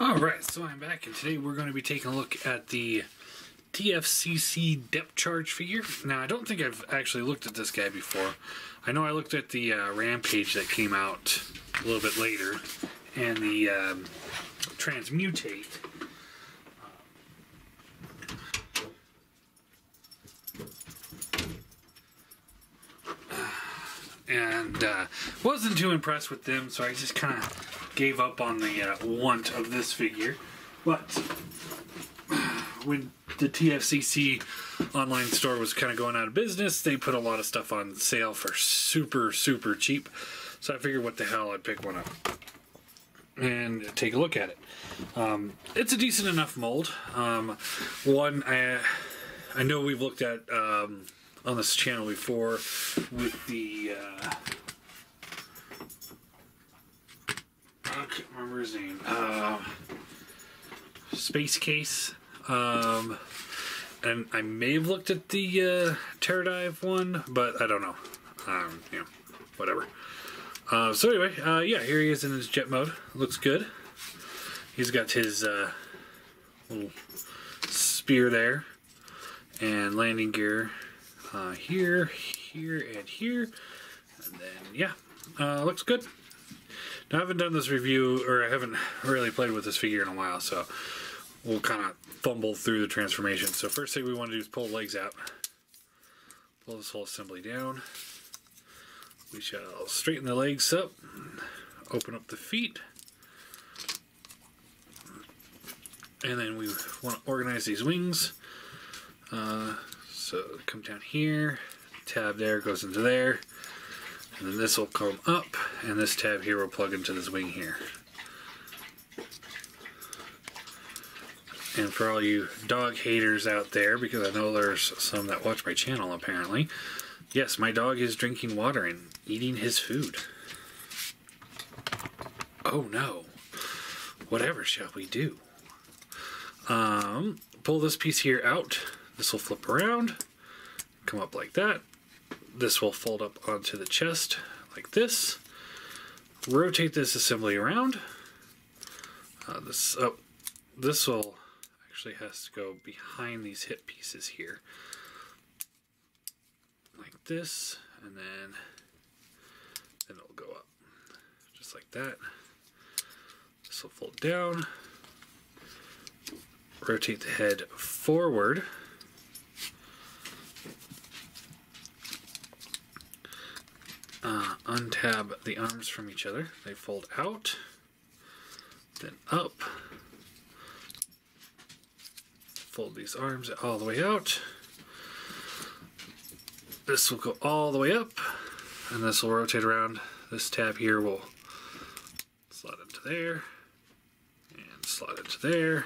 Alright, so I'm back, and today we're going to be taking a look at the TFCC depth charge figure. Now, I don't think I've actually looked at this guy before. I know I looked at the Rampage that came out a little bit later, and the Transmutate. And wasn't too impressed with them, so I just kind of gave up on the want of this figure. But when the TFCC online store was kind of going out of business, they put a lot of stuff on sale for super cheap. So I figured, what the hell, I'd pick one up and take a look at it. It's a decent enough mold. One I know we've looked at on this channel before with the I can't remember his name, Space Case, and I may have looked at the Terradive one, but I don't know. You know, whatever. So anyway, yeah, here he is in his jet mode. Looks good. He's got his little spear there and landing gear here, and here, and then yeah, looks good. Now, I haven't done this review, or I haven't really played with this figure in a while, so we'll kind of fumble through the transformation. So first thing we want to do is pull the legs out, pull this whole assembly down. We shall straighten the legs up, open up the feet, and then we want to organize these wings. So come down here, tab there goes into there, and then this will come up, and this tab here will plug into this wing here. And for all you dog haters out there, because I know there's some that watch my channel apparently, yes, my dog is drinking water and eating his food. Oh no. Whatever shall we do? Pull this piece here out. This will flip around, come up like that. This will fold up onto the chest like this. Rotate this assembly around. This will actually has to go behind these hip pieces here, like this, and then it'll go up, just like that. This will fold down. Rotate the head forward. Untab the arms from each other. They fold out, then up. Fold these arms all the way out. This will go all the way up, and this will rotate around. This tab here will slide into there, and slide into there.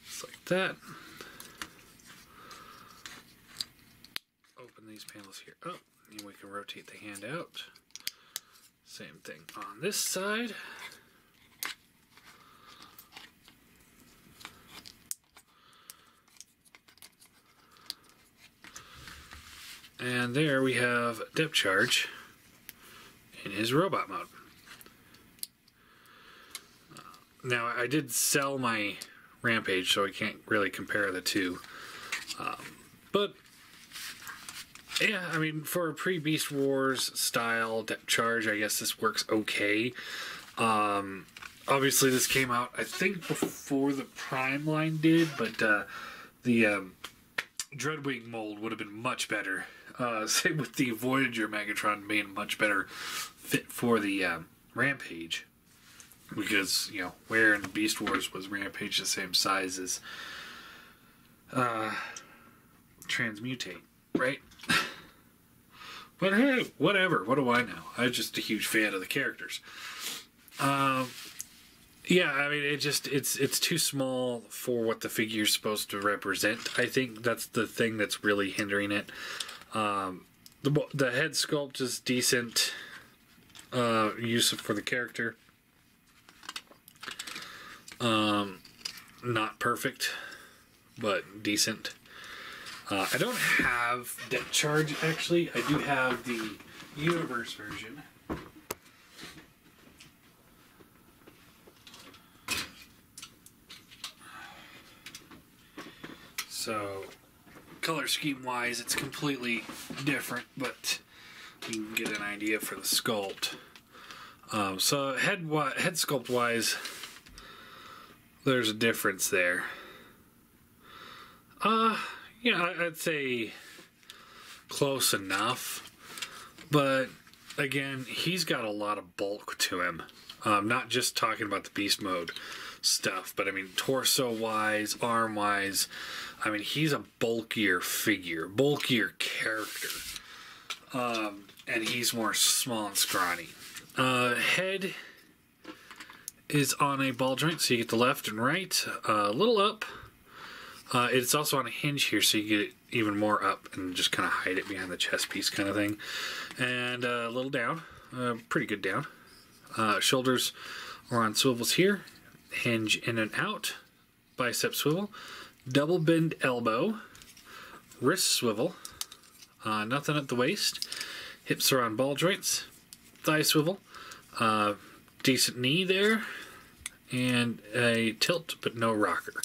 Just like that. Open these panels here up, and we can rotate the hand out. Same thing on this side. And there we have depth charge in his robot mode. Now, I did sell my Rampage, so I can't really compare the two. But yeah, I mean, for a pre-Beast Wars style depth charge, I guess this works okay. Obviously, this came out, I think, before the Prime line did, but the Dreadwing mold would have been much better. Same with the Voyager Megatron being much better fit for the Rampage. Because, you know, where in Beast Wars was Rampage the same size as Transmutate, right? But hey, whatever. What do I know? I'm just a huge fan of the characters. Yeah, I mean, it's too small for what the figure's supposed to represent. I think that's the thing that's really hindering it. The head sculpt is decent use for the character. Not perfect, but decent. I don't have Depth Charge, actually. I do have the Universe version. So, color scheme wise, it's completely different, but you can get an idea for the sculpt. So head sculpt wise, there's a difference there. Yeah, I'd say close enough, but again, he's got a lot of bulk to him. Not just talking about the beast mode stuff, but I mean torso wise, arm wise. I mean, he's a bulkier figure, bulkier character, and he's more small and scrawny. Head is on a ball joint, so you get the left and right, a little up. It's also on a hinge here, so you get it even more up and just kind of hide it behind the chest piece kind of thing. And a little down, pretty good down. Shoulders are on swivels here, hinge in and out, bicep swivel, double bend elbow, wrist swivel, nothing at the waist, hips are on ball joints, thigh swivel, decent knee there, and a tilt but no rocker.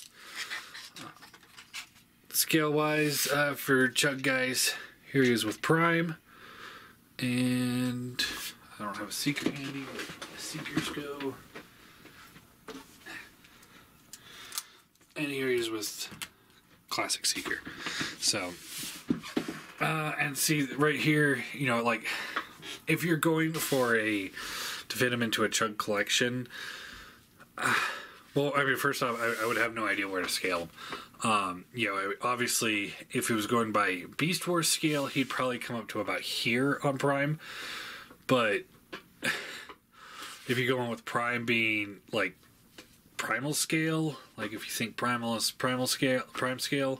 Scale wise, for Chug guys, here he is with Prime, and I don't have a Seeker handy, but the Seekers go. And here he is with Classic Seeker. So, and see right here, you know, like, if you're going for to fit him into a Chug collection, well, I mean, first off, I would have no idea where to scale him. You know, obviously, if he was going by Beast Wars scale, he'd probably come up to about here on Prime. But if you're going with Prime being like primal scale, like if you think Prime scale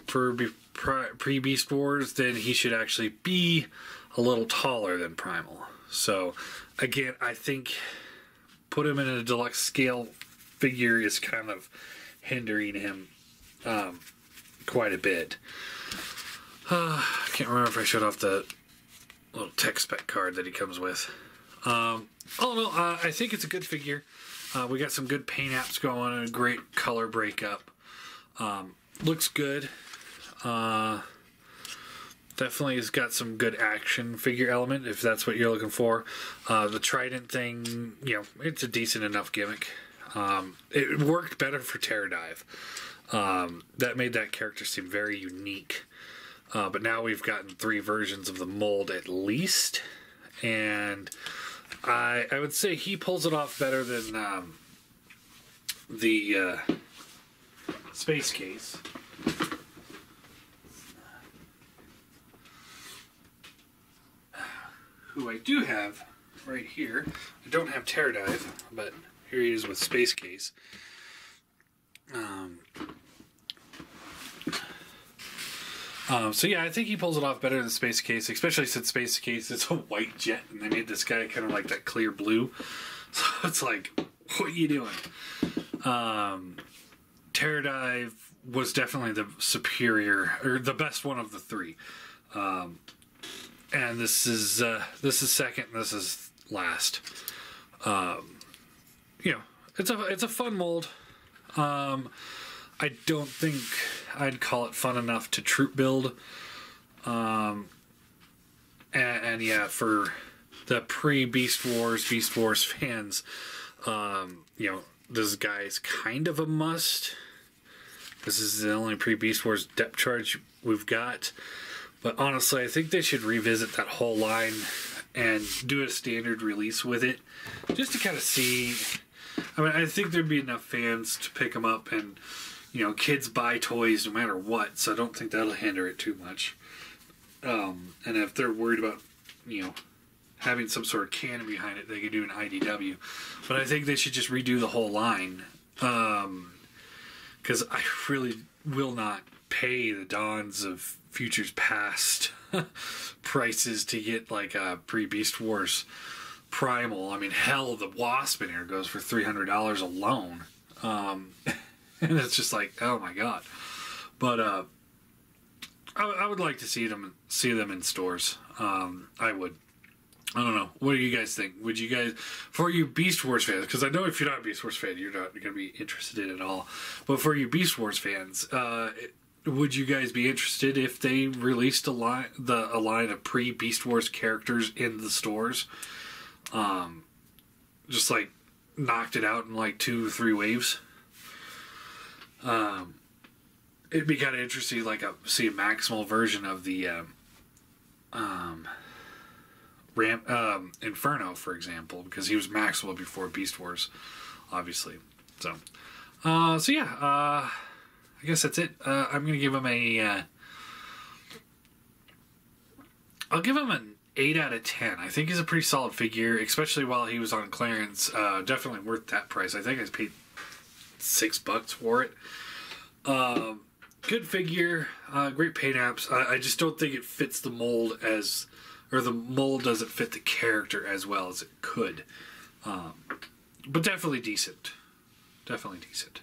for pre-Beast Wars, then he should actually be a little taller than Primal. So again, I think put him in a deluxe scale figure is kind of hindering him quite a bit. I can't remember if I showed off the little tech spec card that he comes with. All in all, I think it's a good figure. We got some good paint apps going and a great color breakup. Looks good. Definitely has got some good action figure element if that's what you're looking for. The trident thing, you know, it's a decent enough gimmick. It worked better for Terradive. That made that character seem very unique. But now we've gotten 3 versions of the mold at least. And I would say he pulls it off better than the Space Case. Who I do have right here. I don't have Terradive, but here he is with Space Case. So yeah, I think he pulls it off better than Space Case, especially since Space Case is a white jet, and they made this guy kind of like that clear blue. So it's like, what are you doing? Terradive was definitely the superior, or the best one of the 3. And this is second, and this is last. You know, it's a fun mold. I don't think I'd call it fun enough to troop build. And yeah, for the pre-Beast Wars fans, you know, this guy's kind of a must. This is the only pre-Beast Wars depth charge we've got. But honestly, I think they should revisit that whole line and do a standard release with it, just to kind of see. I mean, I think there'd be enough fans to pick them up, and you know, kids buy toys no matter what, so I don't think that'll hinder it too much. And if they're worried about, you know, having some sort of canon behind it, they could do an IDW. But I think they should just redo the whole line, because I really will not pay the Dawns of Futures Past prices to get like a pre-Beast Wars Primal. I mean, hell, the Wasp in here goes for $300 alone. And it's just like, oh my god. But I would like to see them in stores. I would. I don't know. What do you guys think? Would you guys, for you Beast Wars fans, because I know if you're not a Beast Wars fan, you're not going to be interested in it at all. But for you Beast Wars fans, would you guys be interested if they released a line of pre-Beast Wars characters in the stores? Just like knocked it out in like 2 or 3 waves. It'd be kind of interesting, like see a maximal version of the Inferno, for example, because he was maximal before Beast Wars, obviously. So yeah, I guess that's it. I'm gonna give him I'll give him an 8 out of 10. I think he's a pretty solid figure, especially while he was on clearance. Definitely worth that price. I think I paid $6 for it. Good figure, great paint apps. I just don't think it fits the mold or the mold doesn't fit the character as well as it could. But definitely decent. Definitely decent.